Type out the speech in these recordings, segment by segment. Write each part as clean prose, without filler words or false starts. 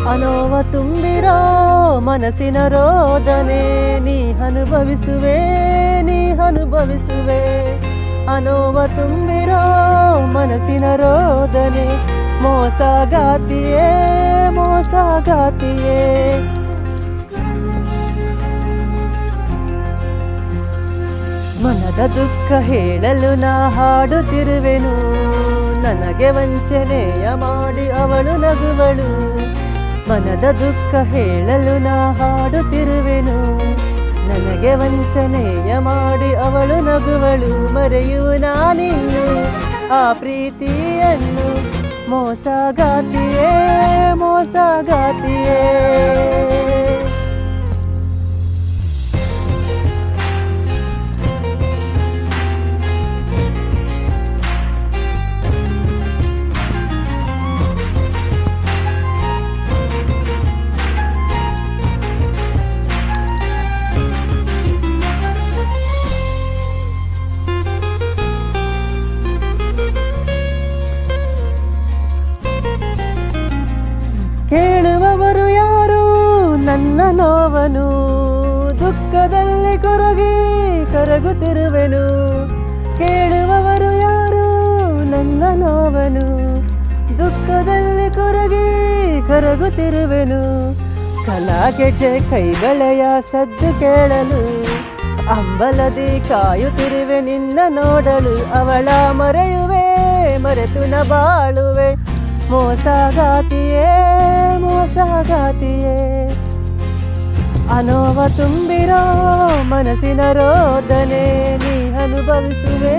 ಅನೋವ ತುಂಬಿರೋ ಮನಸ್ಸಿನ ರೋದನೆ ನೀ ಅನುಭವಿಸುವೆ ಅನೋವ ತುಂಬಿರೋ ಮನಸ್ಸಿನ ರೋದನೆ ಮೋಸಗಾತಿಯೇ ಮನದ ದುಃಖ ಹೇಳಲು ನಾ ಹಾಡುತ್ತಿರುವೆನು ನನಗೆ ವಂಚನೆಯ ಮಾಡಿ ಅವಳು ನಗುವಳು ಮನದ ದುಃಖ ಹೇಳಲು ನಾ ಹಾಡುತ್ತಿರುವೆನು ನನಗೆ ವಂಚನೆಯ ಮಾಡಿ ಅವಳು ನಗುವಳು ಮರೆಯುವ ನಾನಿನ್ನು ಆ ಪ್ರೀತಿಯನ್ನು ಮೋಸಗಾತಿಯೇ ಕೇಳುವವರು ಯಾರು ನನ್ನ ನೋವನು ದುಃಖದಲ್ಲಿ ಕರಗುತ್ತಿರುವೆನು ಕೇಳುವವರು ಯಾರು ನನ್ನ ನೋವನು ದುಃಖದಲ್ಲಿ ಕರಗುತ್ತಿರುವೆನು ಕಲಾಗೆಜೆ ಕೈಗಳೆಯ ಸದ್ದು ಕೇಳಲು ಅಂಬಲದಿ ಕಾಯುತ್ತಿರುವೆ ನಿನ್ನ ನೋಡಲು ಅವಳ ಮರೆತು ನ ಬಾಳುವೆ ಮೋಸಗಾತಿಯೇ ಅನೋವ ತುಂಬಿರೋ ಮನಸ್ಸಿನ ರೋದನೆ ನೀ ಅನುಭವಿಸುವೆ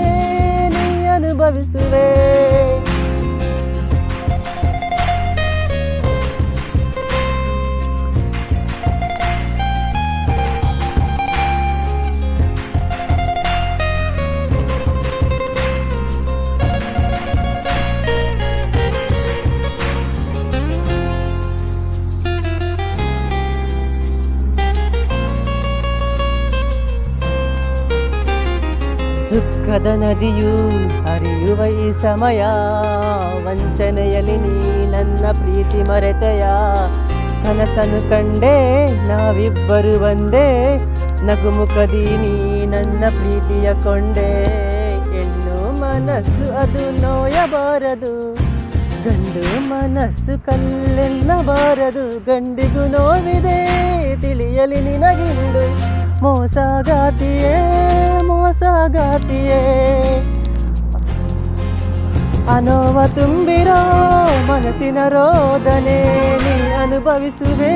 ದುಃಖದ ನದಿಯು ಹರಿಯುವ ಈ ಸಮಯ ವಂಚನೆಯಲ್ಲಿ ನೀ ನನ್ನ ಪ್ರೀತಿ ಮರೆತೆಯ ಕನಸನ್ನು ಕಂಡೆ ನಾವಿಬ್ಬರು ಒಂದೇ ನಗುಮುಖದಿ ನೀ ನನ್ನ ಪ್ರೀತಿಯ ಕೊಂಡೆ ಹೆಣ್ಣು ಮನಸ್ಸು ಅದು ನೋಯಬಾರದು ಗಂಡು ಮನಸ್ಸು ಕಲ್ಲೆನ್ನಬಾರದು ಗಂಡಿಗೂ ನೋವಿದೆ ತಿಳಿಯಲಿ ನಿನಗಿಂದು ಮೋಸಗಾತಿಯೇ ಅನೋವ ತುಂಬಿರೋ ಮನಸ್ಸಿನ ರೋದನೆ ನೀ ಅನುಭವಿಸುವೆ